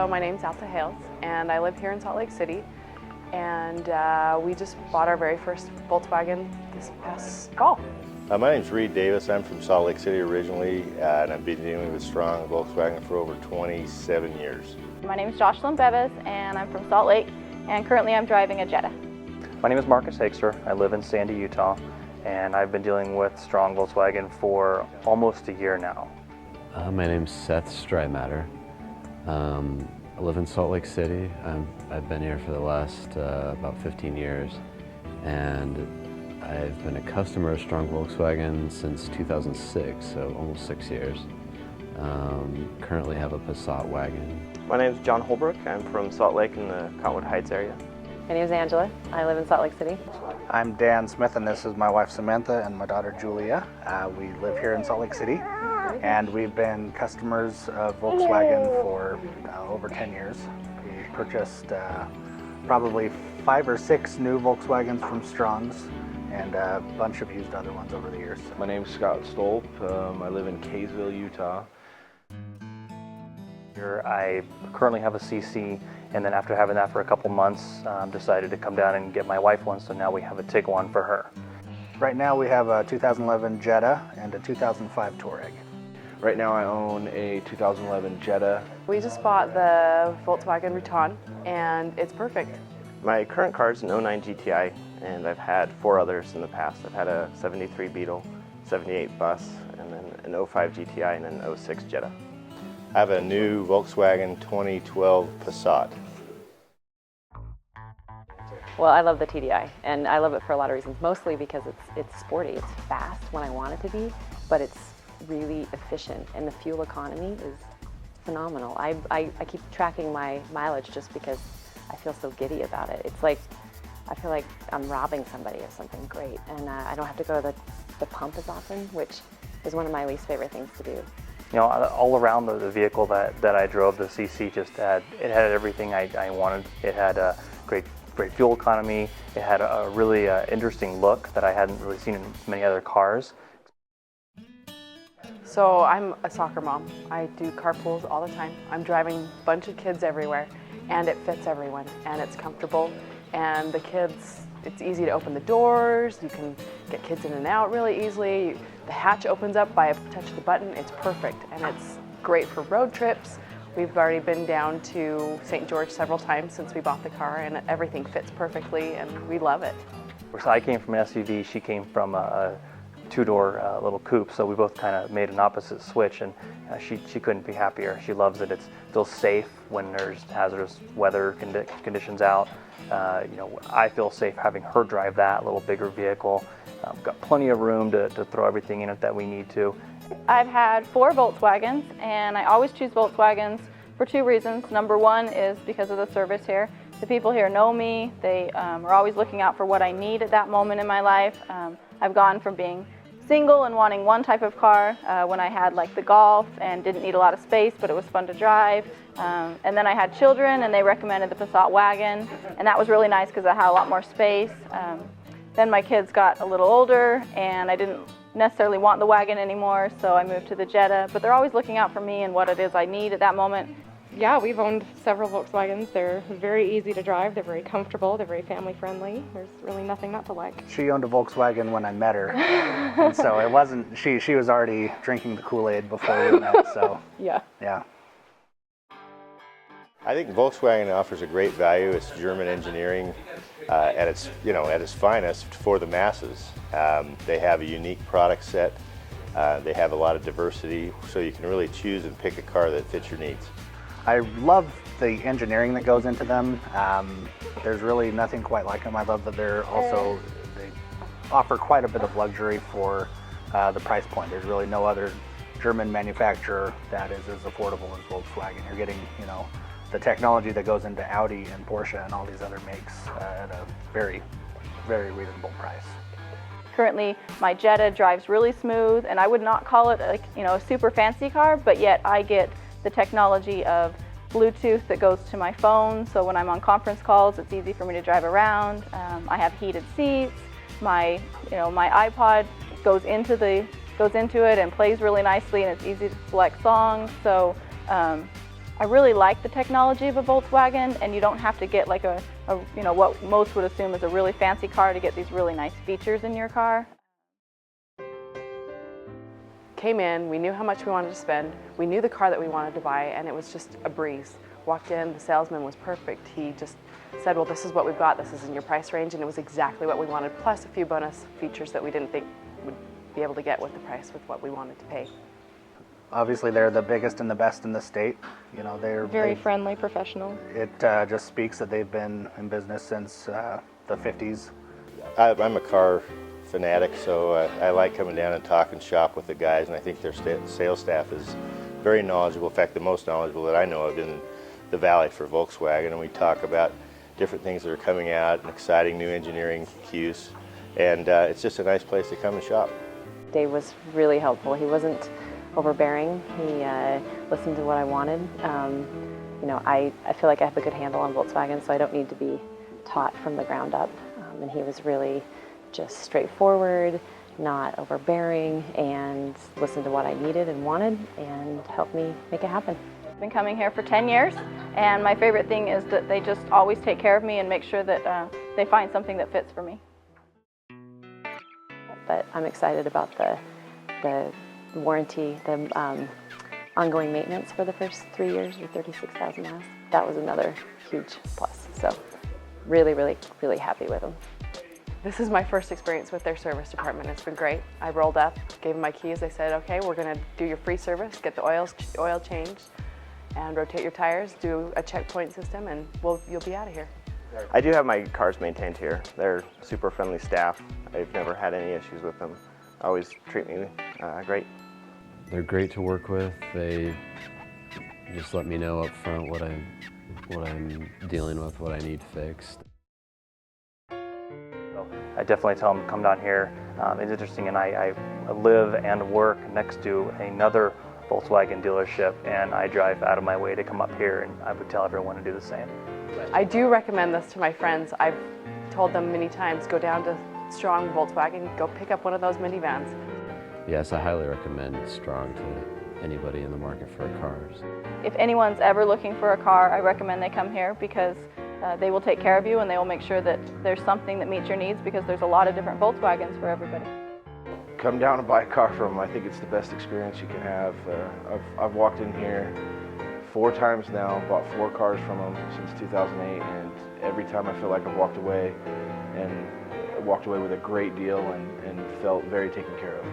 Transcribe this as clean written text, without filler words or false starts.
So my name's Alta Hales, and I live here in Salt Lake City. And we just bought our very first Volkswagen this past fall. My name's Reed Davis. I'm from Salt Lake City originally, and I've been dealing with Strong Volkswagen for over 27 years. My name is Jocelyn Bevis, and I'm from Salt Lake, and currently I'm driving a Jetta. My name is Marcus Hakeser. I live in Sandy, Utah, and I've been dealing with Strong Volkswagen for almost a year now. My name's Seth Strymatter. I live in Salt Lake City. I've been here for the last about 15 years, and I've been a customer of Strong Volkswagen since 2006, so almost 6 years. Currently have a Passat wagon. My name is John Holbrook. I'm from Salt Lake in the Cottonwood Heights area. My name is Angela. I live in Salt Lake City. I'm Dan Smith, and this is my wife Samantha and my daughter Julia. We live here in Salt Lake City, and we've been customers of Volkswagen for over 10 years. We purchased probably 5 or 6 new Volkswagens from Strong's and a bunch of used other ones over the years. My name's Scott Stolp. I live in Kaysville, Utah. I currently have a CC, and then after having that for a couple months, decided to come down and get my wife one, so now we have a Tiguan for her. Right now we have a 2011 Jetta and a 2005 Touareg. Right now I own a 2011 Jetta. We just bought the Volkswagen Routan, and it's perfect. My current car is an 09 GTI, and I've had 4 others in the past. I've had a 73 Beetle, 78 Bus, and then an 05 GTI and an 06 Jetta. I have a new Volkswagen 2012 Passat. Well, I love the TDI, and I love it for a lot of reasons, mostly because it's sporty, it's fast when I want it to be, but it's really efficient, and the fuel economy is phenomenal. I keep tracking my mileage just because I feel so giddy about it. It's like, I feel like I'm robbing somebody of something great, and I don't have to go to the pump as often, which is one of my least favorite things to do. You know, all around the vehicle that I drove, the CC just had everything I wanted. It had a great fuel economy. It had a really interesting look that I hadn't really seen in many other cars. So I'm a soccer mom. I do carpools all the time. I'm driving a bunch of kids everywhere, and it fits everyone, and it's comfortable. And the kids, it's easy to open the doors. You can get kids in and out really easily. The hatch opens up by a touch of the button. It's perfect, and it's great for road trips. We've already been down to St. George several times since we bought the car, and everything fits perfectly, and we love it. So I came from an SUV. She came from a 2-door little coupe, so we both kind of made an opposite switch, and she couldn't be happier. She loves it. It feels safe when there's hazardous weather conditions out. You know, I feel safe having her drive that little bigger vehicle. Got plenty of room to throw everything in it that we need to. I've had 4 Volkswagens, and I always choose Volkswagens for 2 reasons. Number 1 is because of the service here. The people here know me. They are always looking out for what I need at that moment in my life. I've gone from being single and wanting one type of car when I had like the Golf and didn't need a lot of space, but it was fun to drive. And then I had children, and they recommended the Passat wagon, and that was really nice because I had a lot more space. Then my kids got a little older, and I didn't necessarily want the wagon anymore, so I moved to the Jetta. But they're always looking out for me and what it is I need at that moment. Yeah, we've owned several Volkswagens. They're very easy to drive, they're very comfortable, they're very family friendly. There's really nothing not to like. She owned a Volkswagen when I met her, and so it wasn't, she was already drinking the Kool-Aid before we met, so Yeah. yeah. I think Volkswagen offers a great value. It's German engineering at its finest for the masses. They have a unique product set. They have a lot of diversity, so you can really choose and pick a car that fits your needs. I love the engineering that goes into them. There's really nothing quite like them. I love that they offer quite a bit of luxury for the price point. There's really no other German manufacturer that is as affordable as Volkswagen. You're getting, you know, the technology that goes into Audi and Porsche and all these other makes at a very, very reasonable price. Currently, my Jetta drives really smooth, and I would not call it a super fancy car, but yet I get the technology of Bluetooth that goes to my phone, so when I'm on conference calls, it's easy for me to drive around. I have heated seats. My iPod goes into it and plays really nicely, and it's easy to select songs. So I really like the technology of a Volkswagen, and you don't have to get like a what most would assume is a really fancy car to get these really nice features in your car. Came in, we knew how much we wanted to spend, we knew the car that we wanted to buy, and it was just a breeze. Walked in, the salesman was perfect. He just said, well, this is what we've got, this is in your price range, and it was exactly what we wanted, plus a few bonus features that we didn't think would be able to get with the price with what we wanted to pay. Obviously, they're the biggest and the best in the state. You know, Very friendly, professional. It just speaks that they've been in business since the 50s. I'm a car fanatic, so I like coming down and talking shop with the guys, and I think their sales staff is very knowledgeable. In fact, the most knowledgeable that I know of in the Valley for Volkswagen, and we talk about different things that are coming out and exciting new engineering cues, and it's just a nice place to come and shop. Dave was really helpful. He wasn't overbearing. He listened to what I wanted. You know, I feel like I have a good handle on Volkswagen, so I don't need to be taught from the ground up. And he was really just straightforward, not overbearing, and listened to what I needed and wanted and helped me make it happen. I've been coming here for 10 years, and my favorite thing is that they just always take care of me and make sure that they find something that fits for me. But I'm excited about the warranty, the ongoing maintenance for the first 3 years or 36,000 miles. That was another huge plus. So really, really, really happy with them. This is my first experience with their service department. It's been great. I rolled up, gave them my keys. I said, okay, we're gonna do your free service, get the oil changed, and rotate your tires, do a checkpoint system, and you'll be out of here. I do have my cars maintained here. They're super friendly staff. I've never had any issues with them. Always treat me great. They're great to work with. They just let me know up front what I'm dealing with, what I need fixed. So I definitely tell them to come down here. It's interesting, and I live and work next to another Volkswagen dealership, and I drive out of my way to come up here, and I would tell everyone to do the same. I do recommend this to my friends. I've told them many times, go down to Strong Volkswagen, go pick up one of those minivans. Yes, I highly recommend Strong to anybody in the market for cars. If anyone's ever looking for a car, I recommend they come here because they will take care of you and they will make sure that there's something that meets your needs, because there's a lot of different Volkswagens for everybody. Come down and buy a car from them. I think it's the best experience you can have. I've walked in here 4 times now, bought 4 cars from them since 2008, and every time I feel like I've walked away with a great deal and felt very taken care of.